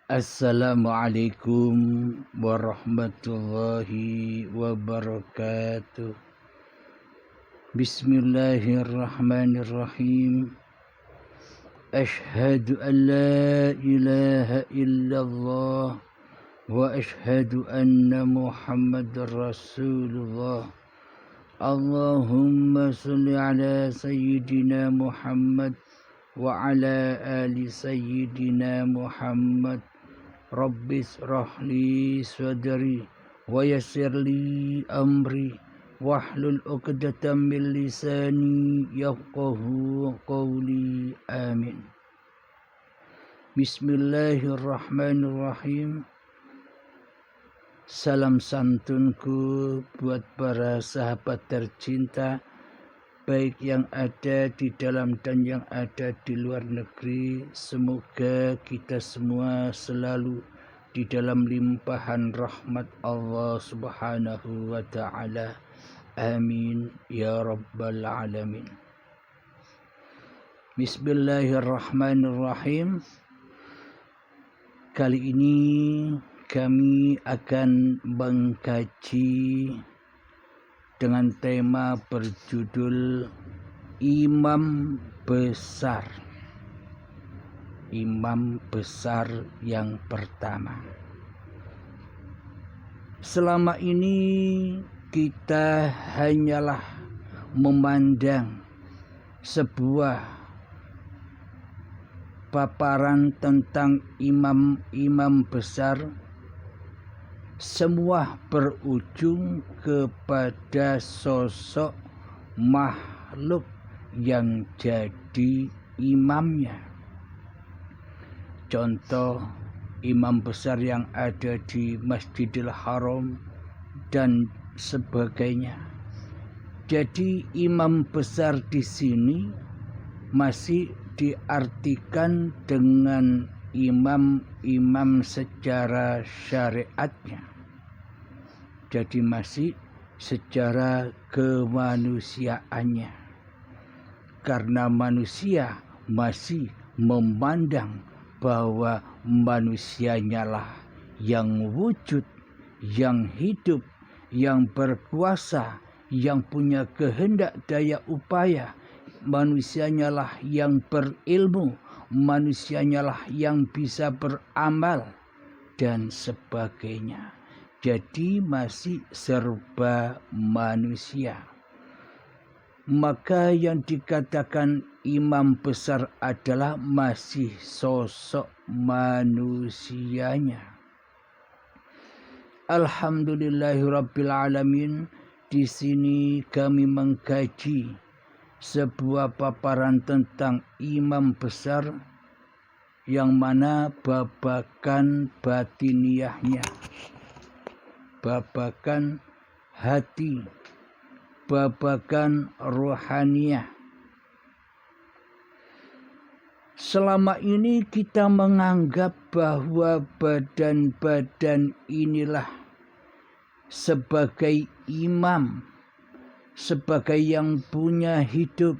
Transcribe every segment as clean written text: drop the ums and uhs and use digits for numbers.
Assalamualaikum warahmatullahi wabarakatuh. Bismillahirrahmanirrahim. Ashhadu an la ilaha illallah wa ashhadu anna Muhammadar Rasulullah. Allahumma salli ala sayyidina Muhammad wa ala ali sayyidina Muhammad. Rabbis rahli sadri wa yassirli amri wahlul 'uqdatam min lisani yafqahu qawli. Amin. Bismillahirrahmanirrahim. Salam santunku buat para sahabat tercinta, baik yang ada di dalam dan yang ada di luar negeri. Semoga kita semua selalu di dalam limpahan rahmat Allah Subhanahu wa ta'ala. Amin ya rabbal alamin. Bismillahirrahmanirrahim. Kali ini kami akan mengkaji dengan tema berjudul Imam Besar. Imam besar yang pertama. Selama ini kita hanyalah memandang sebuah paparan tentang imam-imam besar, semua berujung kepada sosok makhluk yang jadi imamnya. Contoh imam besar yang ada di Masjidil Haram dan sebagainya. Jadi imam besar di sini masih diartikan dengan imam-imam secara syariatnya. Jadi masih secara kemanusiaannya. Karena manusia masih memandang bahwa manusianya lah yang wujud, yang hidup, yang berkuasa, yang punya kehendak daya upaya. Manusianya lah yang berilmu, manusianya lah yang bisa beramal dan sebagainya. Jadi masih serba manusia. Maka yang dikatakan imam besar adalah masih sosok manusianya. Alhamdulillahirabbil alamin. Di sini kami mengkaji sebuah paparan tentang imam besar yang mana babakan batiniahnya, babakan hati, babakan rohaniah. Selama ini kita menganggap bahwa badan-badan inilah sebagai imam, sebagai yang punya hidup,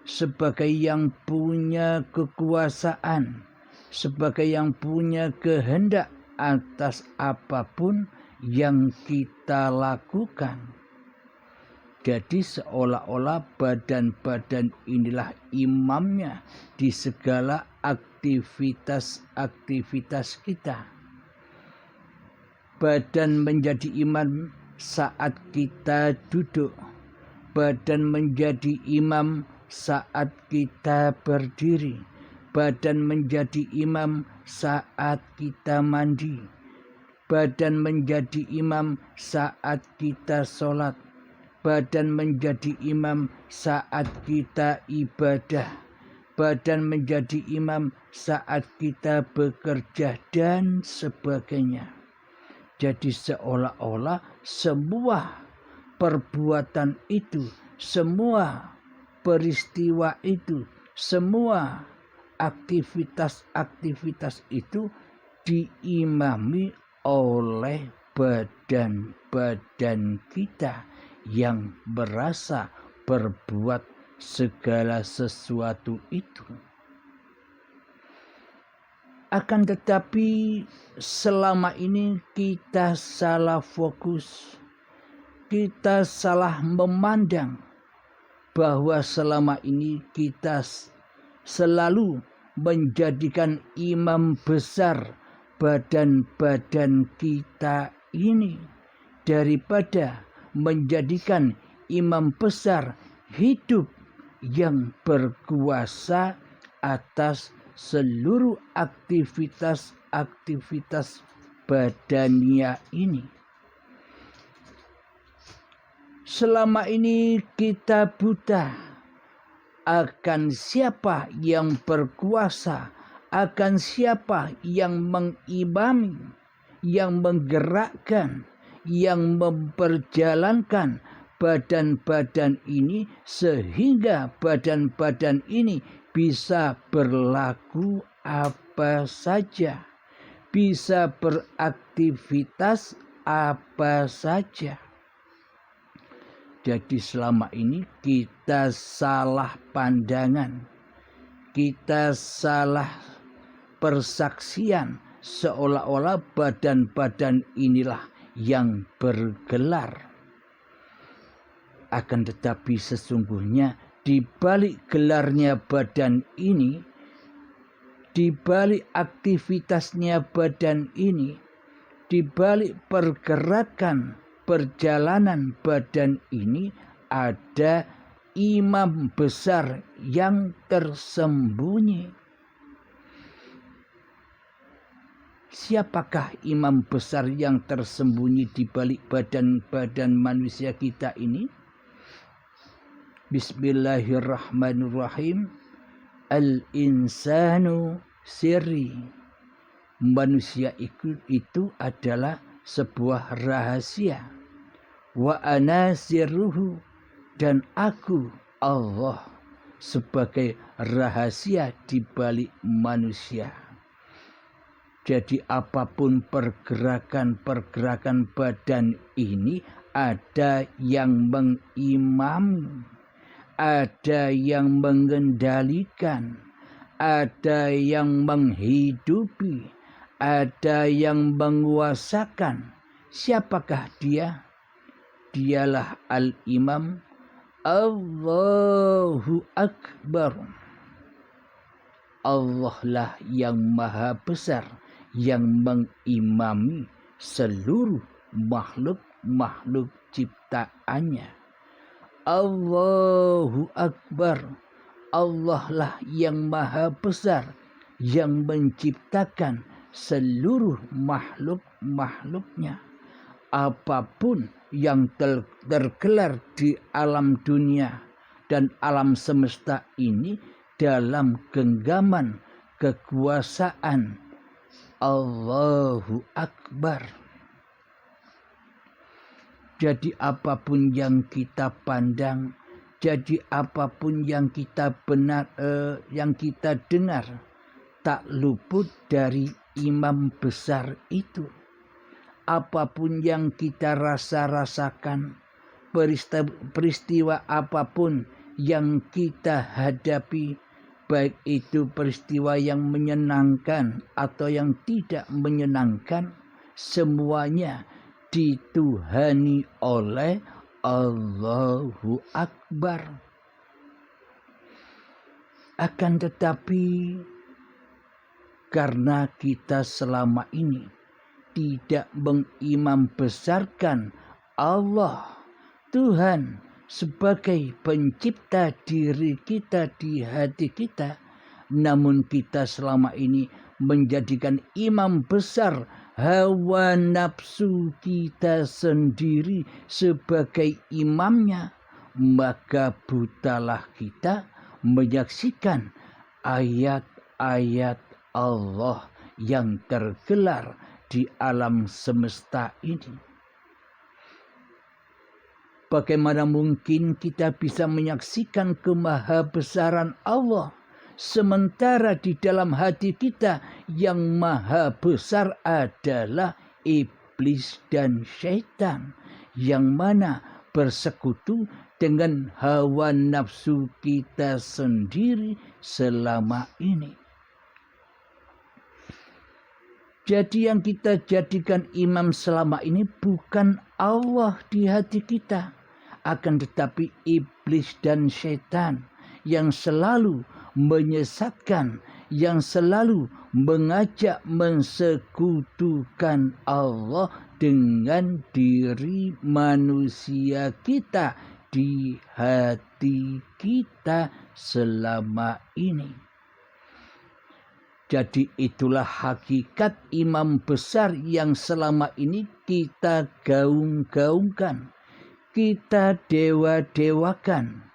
sebagai yang punya kekuasaan, sebagai yang punya kehendak atas apapun yang kita lakukan. Jadi seolah-olah badan-badan inilah imamnya di segala aktivitas-aktivitas kita. Badan menjadi imam saat kita duduk. Badan menjadi imam saat kita berdiri. Badan menjadi imam saat kita mandi. Badan menjadi imam saat kita sholat. Badan menjadi imam saat kita ibadah. Badan menjadi imam saat kita bekerja dan sebagainya. Jadi seolah-olah semua perbuatan itu, semua peristiwa itu, semua aktivitas-aktivitas itu diimami oleh badan-badan kita yang merasa berbuat segala sesuatu itu. Akan tetapi selama ini kita salah fokus, kita salah memandang bahwa selama ini kita selalu menjadikan imam besar badan-badan kita ini daripada menjadikan imam besar hidup yang berkuasa atas seluruh aktivitas badania ini. Selama ini kita buta akan siapa yang berkuasa, akan siapa yang mengimami, yang menggerakkan, yang memperjalankan badan-badan ini sehingga badan-badan ini bisa berlaku apa saja, bisa beraktivitas apa saja. Jadi selama ini kita salah pandangan, kita salah persaksian, seolah-olah badan-badan inilah yang bergelar. Akan tetapi sesungguhnya di balik gelarnya badan ini, di balik aktivitasnya badan ini, di balik pergerakan perjalanan badan ini ada imam besar yang tersembunyi. Siapakah imam besar yang tersembunyi di balik badan-badan manusia kita ini? Bismillahirrahmanirrahim. Al-insanu sirri. Manusia itu adalah sebuah rahasia. Wa ana sirruhu. Dan aku Allah sebagai rahasia di balik manusia. Jadi apapun pergerakan-pergerakan badan ini ada yang mengimami, ada yang mengendalikan, ada yang menghidupi, ada yang menguasakan. Siapakah dia? Dialah Al-Imam Allahu Akbar. Allah lah yang maha besar, yang mengimami seluruh makhluk ciptaannya. Allahu Akbar. Allah lah yang maha besar, yang menciptakan seluruh makhluknya. Apapun yang tergelar di alam dunia dan alam semesta ini dalam genggaman kekuasaan Allahu Akbar. Jadi apapun yang kita pandang, jadi apapun yang kita yang kita dengar, tak luput dari imam besar itu. Apapun yang kita rasakan, peristiwa apapun yang kita hadapi, baik itu peristiwa yang menyenangkan atau yang tidak menyenangkan, semuanya dituhani oleh Allahu Akbar. Akan tetapi karena kita selama ini tidak mengimam besarkan Allah Tuhan sebagai pencipta diri kita di hati kita, namun kita selama ini menjadikan imam besar hawa nafsu kita sendiri sebagai imamnya, maka butalah kita menyaksikan ayat-ayat Allah yang tergelar di alam semesta ini. Bagaimana mungkin kita bisa menyaksikan kemahabesaran Allah sementara di dalam hati kita yang maha besar adalah iblis dan syaitan, yang mana bersekutu dengan hawa nafsu kita sendiri selama ini. Jadi yang kita jadikan imam selama ini bukan Allah di hati kita, akan tetapi iblis dan setan yang selalu menyesatkan, yang selalu mengajak mensekutukan Allah dengan diri manusia kita di hati kita selama ini. Jadi itulah hakikat imam besar yang selama ini kita gaung-gaungkan, kita dewa-dewakan,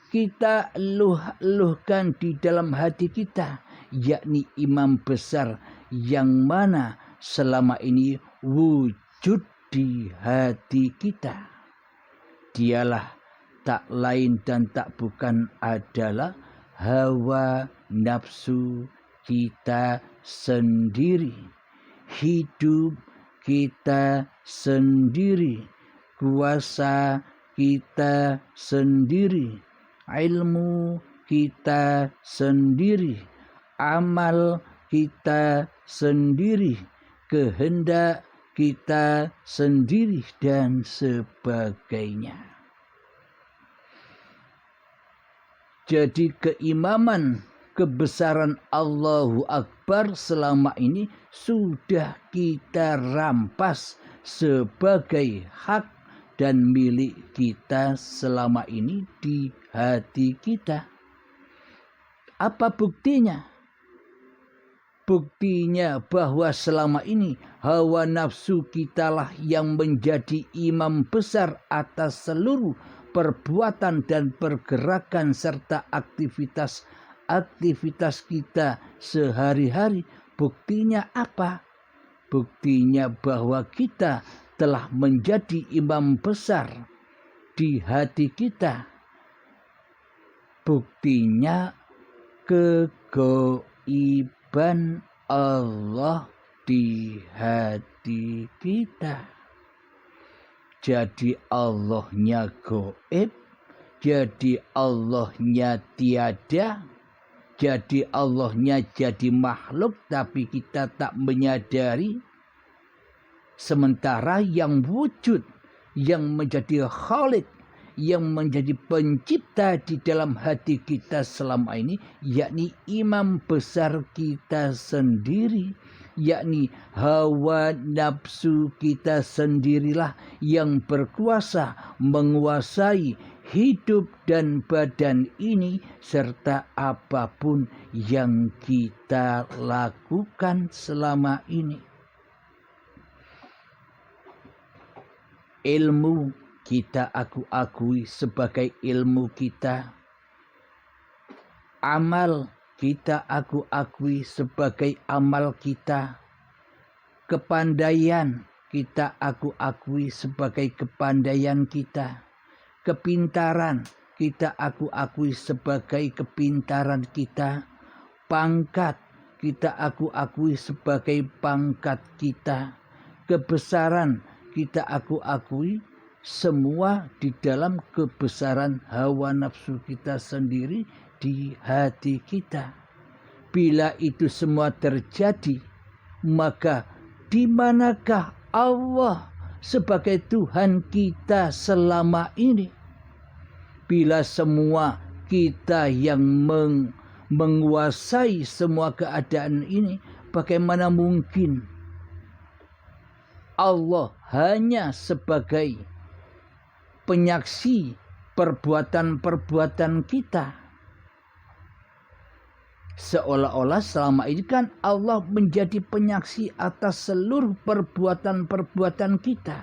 kita eluh-eluhkan di dalam hati kita, yakni imam besar yang mana selama ini wujud di hati kita. Dialah tak lain dan tak bukan adalah hawa nafsu kita sendiri, hidup kita sendiri, kuasa kita sendiri, ilmu kita sendiri, amal kita sendiri, kehendak kita sendiri, dan sebagainya. Jadi keimaman, kebesaran Allahu Akbar selama ini sudah kita rampas sebagai hak dan milik kita selama ini di hati kita. Apa buktinya? Buktinya bahwa selama ini hawa nafsu kitalah yang menjadi imam besar atas seluruh perbuatan dan pergerakan serta aktivitas kita sehari-hari. Buktinya apa? Buktinya bahwa kita telah menjadi imam besar di hati kita. Buktinya kegoiban Allah di hati kita. Jadi Allahnya goib, jadi Allahnya tiada, jadi Allahnya jadi makhluk tapi kita tak menyadari. Sementara yang wujud, yang menjadi khalik, yang menjadi pencipta di dalam hati kita selama ini, yakni imam besar kita sendiri, yakni hawa nafsu kita sendirilah yang berkuasa menguasai hidup dan badan ini serta apapun yang kita lakukan selama ini. Ilmu kita akui sebagai ilmu kita. Amal kita akui sebagai amal kita. Kepandaian kita akui sebagai kepandaian kita. Kepintaran kita akui sebagai kepintaran kita. Pangkat kita akui sebagai pangkat kita. Kebesaran kita akui semua di dalam kebesaran hawa nafsu kita sendiri di hati kita. Bila itu semua terjadi, maka di manakah Allah sebagai Tuhan kita selama ini? Bila semua kita yang menguasai semua keadaan ini, bagaimana mungkin Allah hanya sebagai penyaksi perbuatan-perbuatan kita? Seolah-olah selama ini kan Allah menjadi penyaksi atas seluruh perbuatan-perbuatan kita.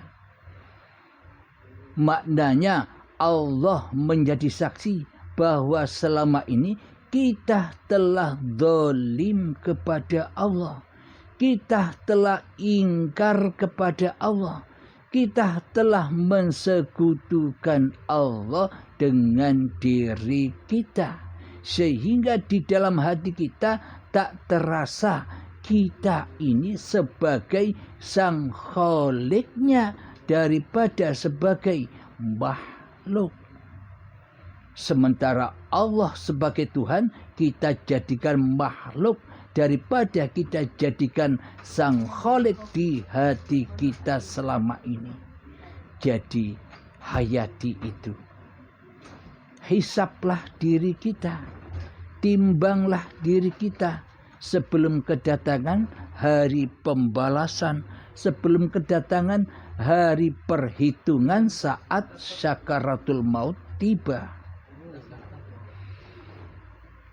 Maknanya Allah menjadi saksi bahwa selama ini kita telah zalim kepada Allah. Kita telah ingkar kepada Allah. Kita telah mensekutukan Allah dengan diri kita. Sehingga di dalam hati kita tak terasa kita ini sebagai sang kholiknya daripada sebagai makhluk. Sementara Allah sebagai Tuhan kita jadikan makhluk, daripada kita jadikan Sang Khalik di hati kita selama ini. Jadi hayati itu. Hisaplah diri kita, timbanglah diri kita sebelum kedatangan hari pembalasan, sebelum kedatangan hari perhitungan saat syakaratul maut tiba.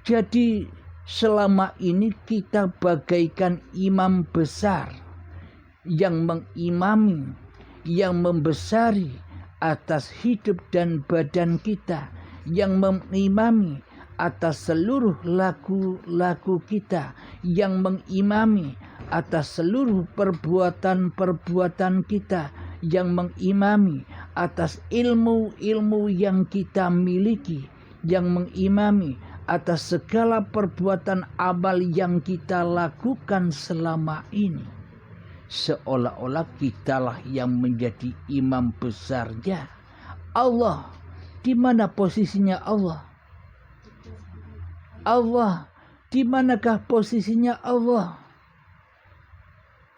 Jadi selama ini kita bagaikan imam besar yang mengimami, yang membesari atas hidup dan badan kita, yang mengimami atas seluruh laku-laku kita, yang mengimami atas seluruh perbuatan-perbuatan kita, yang mengimami atas ilmu-ilmu yang kita miliki, yang mengimami atas segala perbuatan amal yang kita lakukan selama ini. Seolah-olah kitalah yang menjadi imam besarnya. Allah, di mana posisinya Allah? Allah, di manakah posisinya Allah?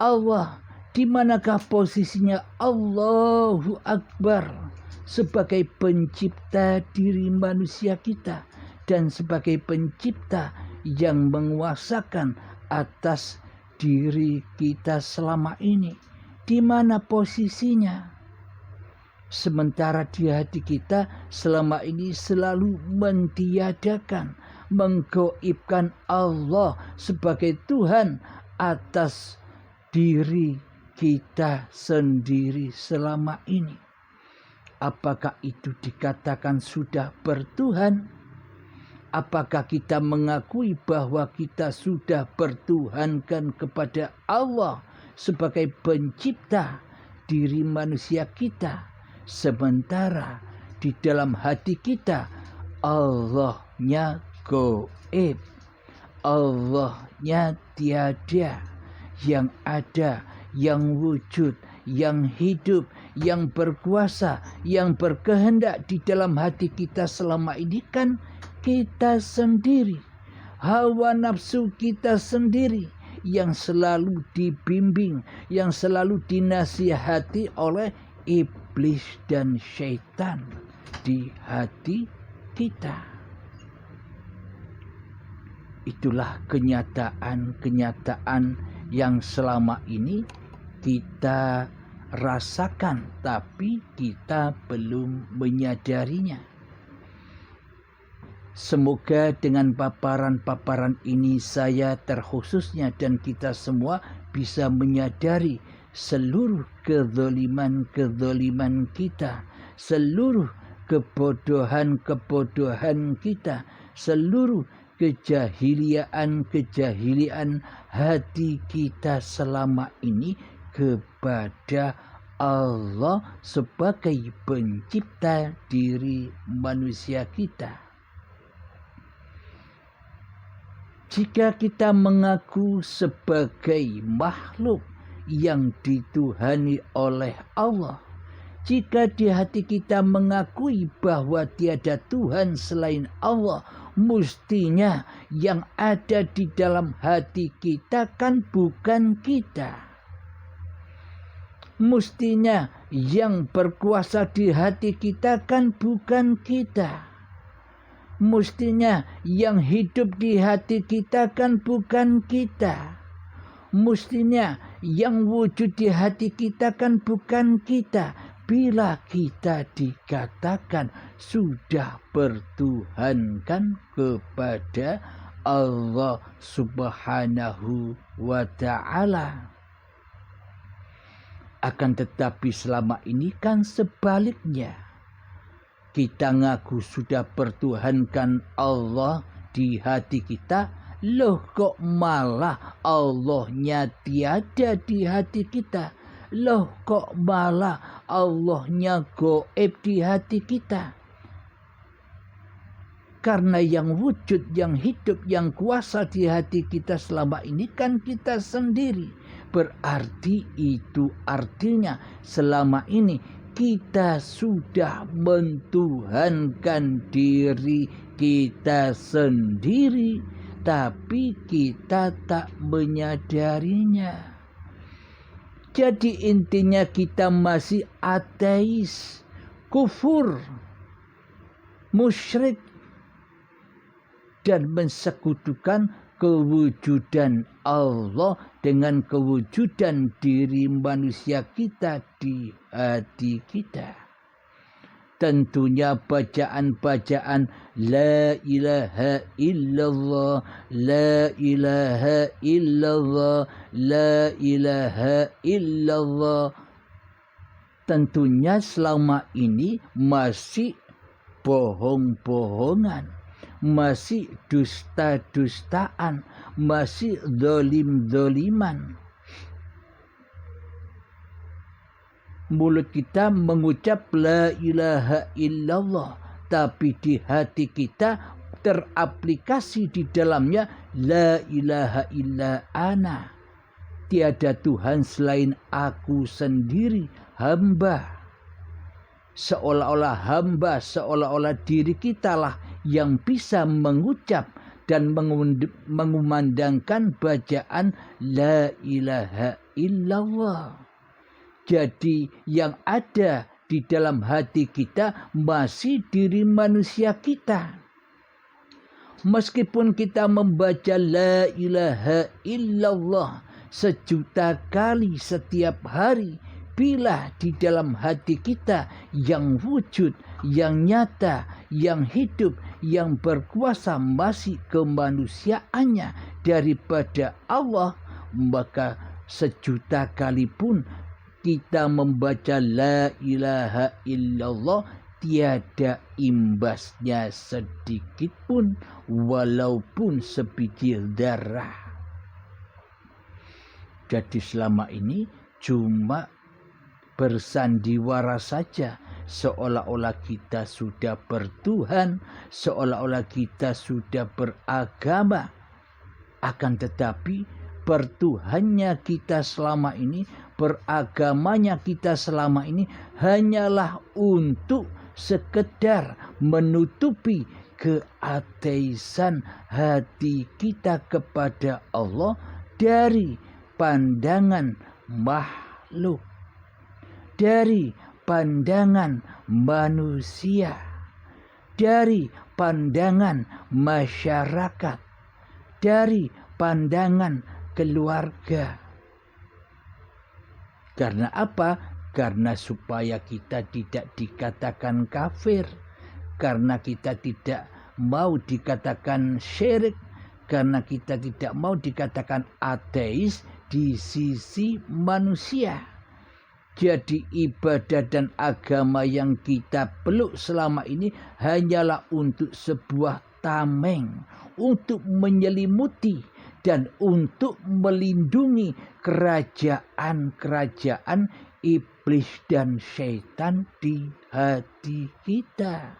Allah, di manakah posisinya Allahu Akbar sebagai pencipta diri manusia kita dan sebagai pencipta yang menguasakan atas diri kita selama ini? Di mana posisinya? Sementara di hati kita selama ini selalu mentiadakan, menggoibkan Allah sebagai Tuhan atas diri kita sendiri selama ini. Apakah itu dikatakan sudah bertuhan? Apakah kita mengakui bahwa kita sudah bertuhankan kepada Allah sebagai pencipta diri manusia kita? Sementara di dalam hati kita Allahnya goib, Allahnya tiada, yang ada, yang wujud, yang hidup, yang berkuasa, yang berkehendak di dalam hati kita selama ini kan kita sendiri, hawa nafsu kita sendiri yang selalu dibimbing, yang selalu dinasihati oleh iblis dan syaitan di hati kita. Itulah kenyataan-kenyataan yang selama ini kita rasakan, tapi kita belum menyadarinya. Semoga dengan paparan-paparan ini saya terkhususnya dan kita semua bisa menyadari seluruh kezaliman-kezaliman kita, seluruh kebodohan-kebodohan kita, seluruh kejahilian hati kita selama ini kepada Allah sebagai pencipta diri manusia kita. Jika kita mengaku sebagai makhluk yang dituhani oleh Allah, jika di hati kita mengakui bahwa tiada Tuhan selain Allah, mestinya yang ada di dalam hati kita kan bukan kita. Mestinya yang berkuasa di hati kita kan bukan kita. Mestinya yang hidup di hati kita kan bukan kita. Mestinya yang wujud di hati kita kan bukan kita. Bila kita dikatakan sudah bertuhankan kepada Allah Subhanahu wa Ta'ala. Akan tetapi selama ini kan sebaliknya. Kita ngaku sudah bertuhankan Allah di hati kita, loh kok malah Allahnya tiada di hati kita. Loh kok malah Allahnya goib di hati kita. Karena yang wujud, yang hidup, yang kuasa di hati kita selama ini kan kita sendiri. Berarti itu artinya selama ini kita sudah mentuhankan diri kita sendiri tapi kita tak menyadarinya. Jadi intinya kita masih ateis, kufur, musyrik, dan mensekutukan kewujudan Allah dengan kewujudan diri manusia kita di hati kita. Tentunya bacaan-bacaan La ilaha illallah, La ilaha illallah, La ilaha illallah, tentunya selama ini masih bohong-bohongan, masih dusta-dustaan, masih zolim-zoliman. Mulut kita mengucap la ilaha illallah, tapi di hati kita teraplikasi di dalamnya la ilaha illa ana. Tiada Tuhan selain aku sendiri, hamba. Seolah-olah hamba, seolah-olah diri kita lah yang bisa mengucap dan mengumandangkan bacaan la ilaha illallah. Jadi yang ada di dalam hati kita masih diri manusia kita. Meskipun kita membaca la ilaha illallah sejuta kali setiap hari, bila di dalam hati kita yang wujud, yang nyata, yang hidup, yang berkuasa masih kemanusiaannya daripada Allah, maka sejuta kali pun kita membaca la ilaha illallah tiada imbasnya sedikit pun, walaupun sebiji darah. Jadi selama ini cuma bersandiwara saja, seolah-olah kita sudah bertuhan, seolah-olah kita sudah beragama. Akan tetapi bertuhannya kita selama ini, beragamanya kita selama ini hanyalah untuk sekedar menutupi keateisan hati kita kepada Allah dari pandangan makhluk, dari pandangan manusia, dari pandangan masyarakat, dari pandangan keluarga. Karena apa? Karena supaya kita tidak dikatakan kafir, karena kita tidak mau dikatakan syirik, karena kita tidak mau dikatakan ateis di sisi manusia. Jadi ibadah dan agama yang kita peluk selama ini hanyalah untuk sebuah tameng, untuk menyelimuti dan untuk melindungi kerajaan-kerajaan iblis dan syaitan di hati kita.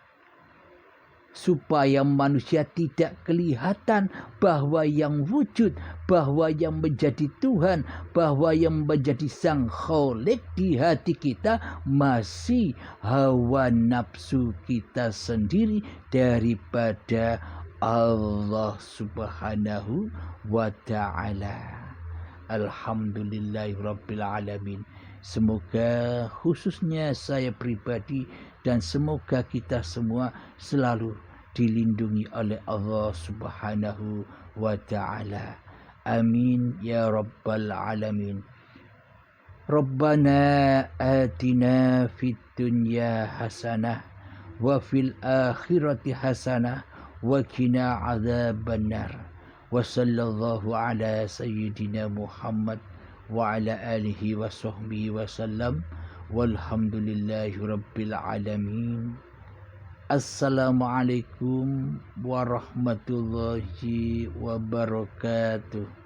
Supaya manusia tidak kelihatan bahwa yang wujud, bahwa yang menjadi Tuhan, bahwa yang menjadi Sang Kholik di hati kita masih hawa nafsu kita sendiri daripada Allah Subhanahu wa ta'ala. Alhamdulillahirabbil alamin. Semoga khususnya saya pribadi dan semoga kita semua selalu dilindungi oleh Allah Subhanahu wa ta'ala. Amin ya rabbal alamin. Rabbana atina fid dunya hasanah wa fil akhirati hasanah wa qina adzabannar. Wa sallallahu ala sayyidina Muhammad wa ala alihi wa sahbihi wa sallam. Walhamdulillahi rabbil alamin. Assalamualaikum warahmatullahi wabarakatuh.